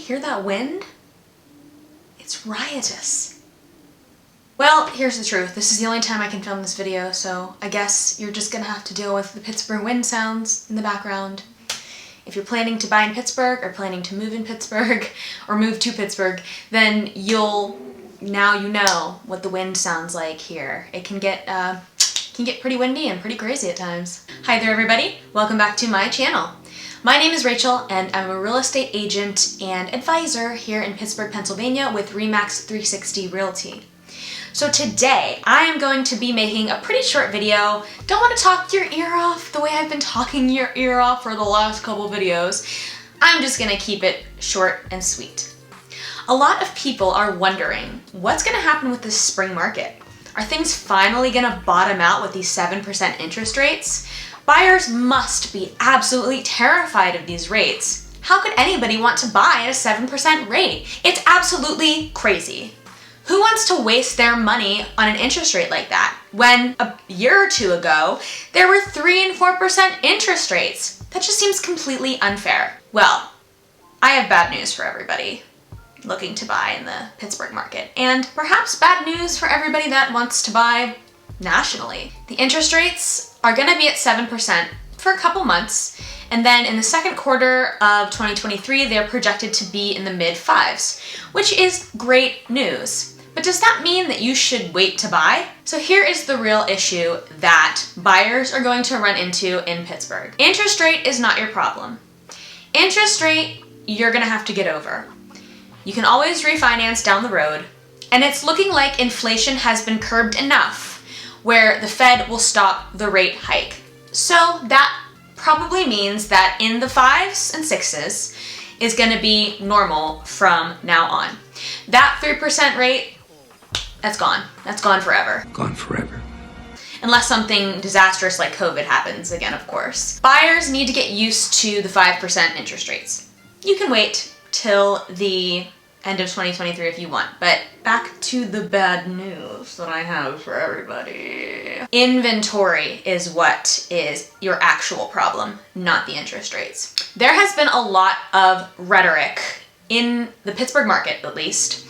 Hear that wind? It's riotous. Well, here's the truth. This is the only time I can film this video, so I guess you're just gonna have to deal with the Pittsburgh wind sounds in the background. If you're planning to buy in Pittsburgh or planning to move in Pittsburgh or move to Pittsburgh, then now you know what the wind sounds like here. It can get pretty windy and pretty crazy at times. Hi there everybody, welcome back to my channel. My name is Rachel and I'm a real estate agent and advisor here in Pittsburgh, Pennsylvania with RE/MAX 360 Realty. So today I am going to be making a pretty short video. Don't want to talk your ear off the way I've been talking your ear off for the last couple videos. I'm just gonna keep it short and sweet. A lot of people are wondering what's gonna happen with this spring market. Are things finally gonna bottom out with these 7% interest rates? Buyers must be absolutely terrified of these rates. How could anybody want to buy at a 7% rate? It's absolutely crazy. Who wants to waste their money on an interest rate like that when a year or two ago there were 3 and 4% interest rates? That just seems completely unfair. Well, I have bad news for everybody looking to buy in the Pittsburgh market, and perhaps bad news for everybody that wants to buy nationally. The interest rates are gonna be at 7% for a couple months, and then in the second quarter of 2023, they're projected to be in the mid-5s, which is great news. But does that mean that you should wait to buy? So here is the real issue that buyers are going to run into in Pittsburgh. Interest rate is not your problem. Interest rate, you're gonna have to get over. You can always refinance down the road, and it's looking like inflation has been curbed enough where the Fed will stop the rate hike. So that probably means that in the 5s and 6s is gonna be normal from now on. That 3% rate, that's gone. That's gone forever. Gone forever. Unless something disastrous like COVID happens again, of course. Buyers need to get used to the 5% interest rates. You can wait till the end of 2023 if you want, but back to the bad news that I have for everybody. Inventory is what is your actual problem, not the interest rates. There has been a lot of rhetoric in the Pittsburgh market, at least,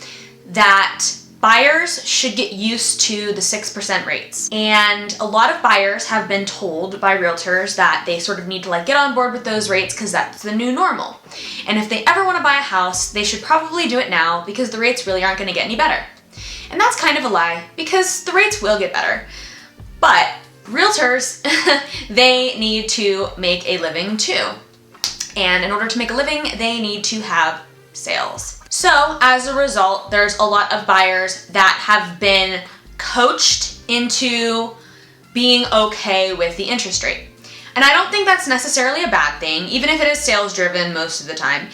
that buyers should get used to the 6% rates. And a lot of buyers have been told by realtors that they sort of need to get on board with those rates because that's the new normal. And if they ever want to buy a house, they should probably do it now because the rates really aren't going to get any better. And that's kind of a lie because the rates will get better. But realtors, they need to make a living too. And in order to make a living, they need to have sales. So as a result, there's a lot of buyers that have been coached into being okay with the interest rate. And I don't think that's necessarily a bad thing, even if it is sales driven most of the time.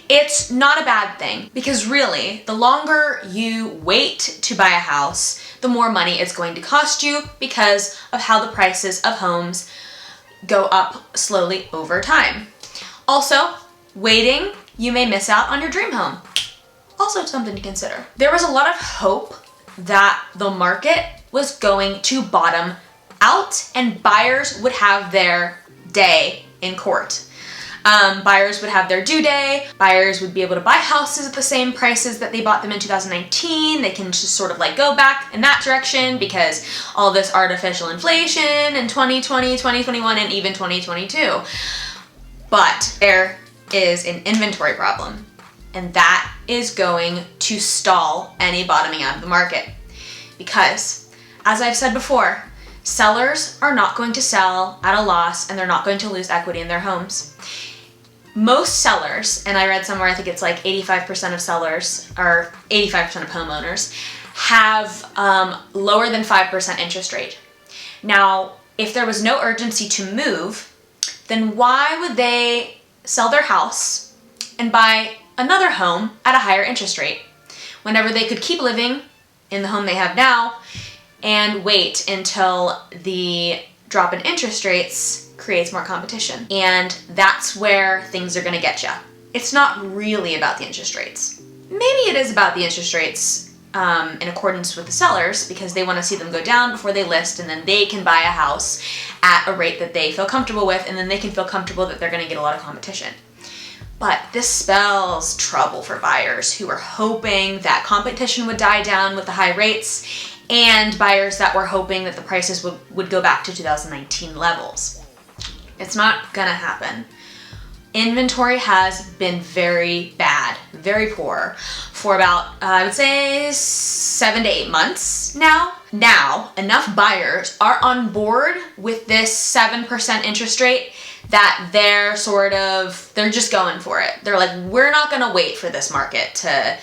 It's not a bad thing because really, the longer you wait to buy a house, the more money it's going to cost you because of how the prices of homes go up slowly over time. Also, waiting, you may miss out on your dream home. Also something to consider. There was a lot of hope that the market was going to bottom out and buyers would have their day in court. Buyers would have their due day, buyers would be able to buy houses at the same prices that they bought them in 2019. They can just sort of go back in that direction because all this artificial inflation in 2020, 2021, and even 2022. But there is an inventory problem. And that is going to stall any bottoming out of the market. Because, as I've said before, sellers are not going to sell at a loss and they're not going to lose equity in their homes. Most sellers, and I read somewhere I think it's 85% of sellers, or 85% of homeowners, have lower than 5% interest rate. Now, if there was no urgency to move, then why would they sell their house and buy another home at a higher interest rate whenever they could keep living in the home they have now and wait until the drop in interest rates creates more competition? And that's where things are going to get you. It's not really about the interest rates. Maybe it is about the interest rates in accordance with the sellers because they want to see them go down before they list, and then they can buy a house at a rate that they feel comfortable with, and then they can feel comfortable that they're going to get a lot of competition. But this spells trouble for buyers who were hoping that competition would die down with the high rates, and buyers that were hoping that the prices would go back to 2019 levels. It's not gonna happen. Inventory has been very bad, very poor for about, I would say 7 to 8 months now. Now, enough buyers are on board with this 7% interest rate that they're just going for it. They're like, we're not gonna wait for this market to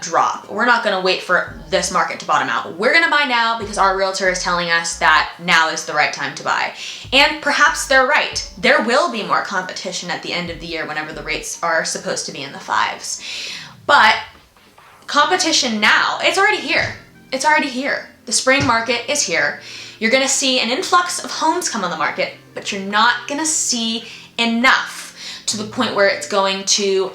drop. We're not gonna wait for this market to bottom out. We're gonna buy now because our realtor is telling us that now is the right time to buy. And perhaps they're right. There will be more competition at the end of the year whenever the rates are supposed to be in the 5s. But competition now, it's already here. It's already here. The spring market is here. You're gonna see an influx of homes come on the market, but you're not gonna see enough to the point where it's going to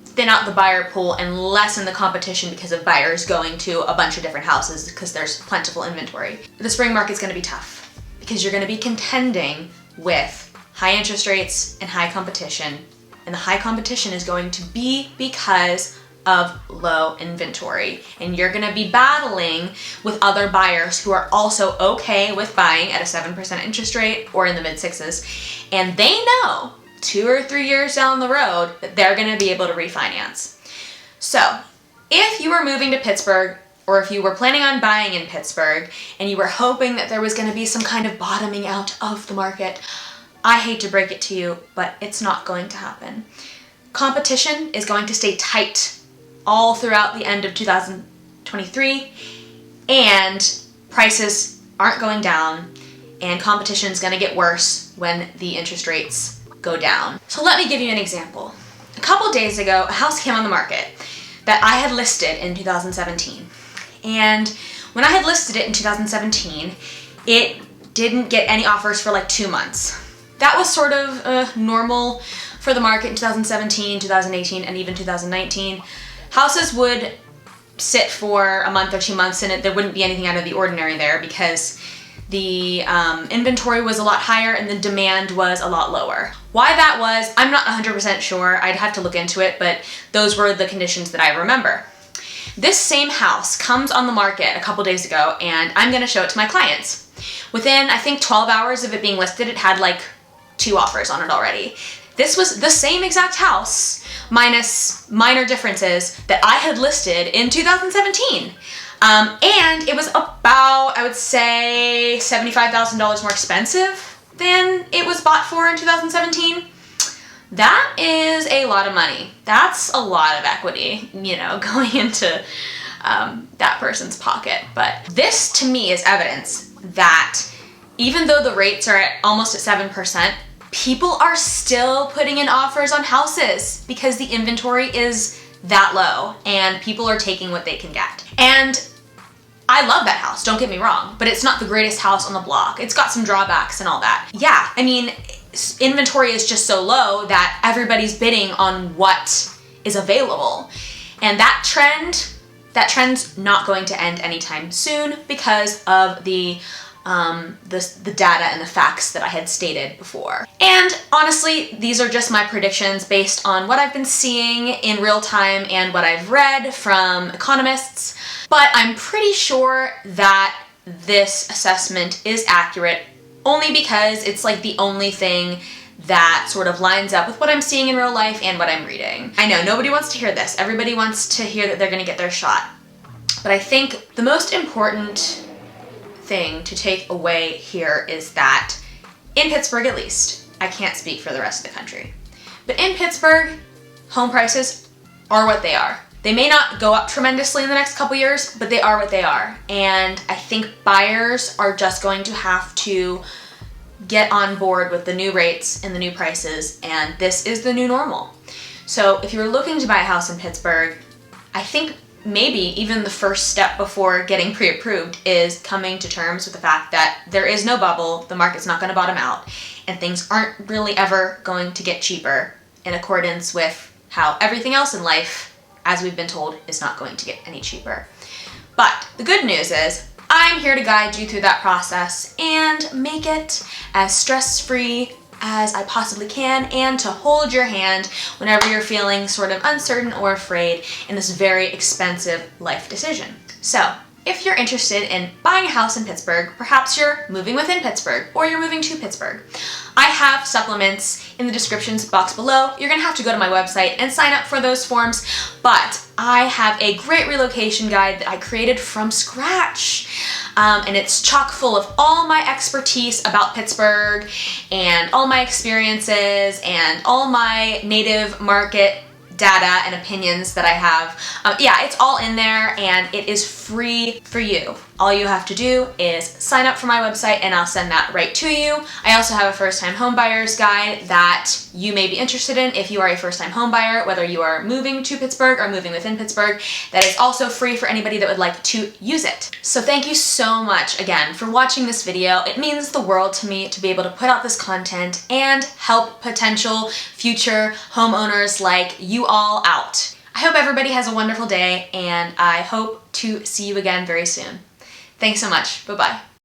thin out the buyer pool and lessen the competition because of buyers going to a bunch of different houses because there's plentiful inventory. The spring market's gonna be tough because you're gonna be contending with high interest rates and high competition. And the high competition is going to be because of low inventory. And you're gonna be battling with other buyers who are also okay with buying at a 7% interest rate or in the mid-6s. And they know 2 or 3 years down the road that they're gonna be able to refinance. So if you were moving to Pittsburgh, or if you were planning on buying in Pittsburgh and you were hoping that there was gonna be some kind of bottoming out of the market, I hate to break it to you, but it's not going to happen. Competition is going to stay tight all throughout the end of 2023, and prices aren't going down, and competition is gonna get worse when the interest rates go down. So let me give you an example. A couple days ago, a house came on the market that I had listed in 2017. And when I had listed it in 2017, it didn't get any offers for like 2 months. That was sort of normal for the market in 2017, 2018, and even 2019. Houses would sit for a month or 2 months and there wouldn't be anything out of the ordinary there because the inventory was a lot higher and the demand was a lot lower. Why that was, I'm not 100% sure. I'd have to look into it, but those were the conditions that I remember. This same house comes on the market a couple days ago, and I'm gonna show it to my clients. Within, I think, 12 hours of it being listed, it had like 2 offers on it already. This was the same exact house, minus minor differences, that I had listed in 2017. And it was about, I would say, $75,000 more expensive than it was bought for in 2017. That is a lot of money. That's a lot of equity, you know, going into that person's pocket. But this to me is evidence that even though the rates are at almost at 7%, people are still putting in offers on houses because the inventory is that low and people are taking what they can get. And I love that house, don't get me wrong, but it's not the greatest house on the block. It's got some drawbacks and all that. Yeah, I mean, inventory is just so low that everybody's bidding on what is available. And that trend's not going to end anytime soon because of the data and the facts that I had stated before. And honestly, these are just my predictions based on what I've been seeing in real time and what I've read from economists, but I'm pretty sure that this assessment is accurate only because it's like the only thing that sort of lines up with what I'm seeing in real life and what I'm reading. I know nobody wants to hear this. Everybody wants to hear that they're gonna get their shot. But I think the most important thing to take away here is that in Pittsburgh, at least, I can't speak for the rest of the country, but in Pittsburgh, home prices are what they are. They may not go up tremendously in the next couple years, but they are what they are. And I think buyers are just going to have to get on board with the new rates and the new prices, and this is the new normal. So if you're looking to buy a house in Pittsburgh, I think maybe even the first step before getting pre-approved is coming to terms with the fact that there is no bubble, the market's not going to bottom out, and things aren't really ever going to get cheaper in accordance with how everything else in life, as we've been told, is not going to get any cheaper. But the good news is I'm here to guide you through that process and make it as stress-free as I possibly can and to hold your hand whenever you're feeling sort of uncertain or afraid in this very expensive life decision. So, if you're interested in buying a house in Pittsburgh, perhaps you're moving within Pittsburgh or you're moving to Pittsburgh, I have supplements in the descriptions box below. You're gonna have to go to my website and sign up for those forms, but I have a great relocation guide that I created from scratch. And it's chock full of all my expertise about Pittsburgh and all my experiences and all my native market data and opinions that I have. Yeah, it's all in there and it is free for you. All you have to do is sign up for my website and I'll send that right to you. I also have a first-time home buyer's guide that you may be interested in if you are a first-time home buyer, whether you are moving to Pittsburgh or moving within Pittsburgh. That is also free for anybody that would like to use it. So thank you so much again for watching this video. It means the world to me to be able to put out this content and help potential future homeowners like you all out. I hope everybody has a wonderful day and I hope to see you again very soon. Thanks so much. Bye-bye.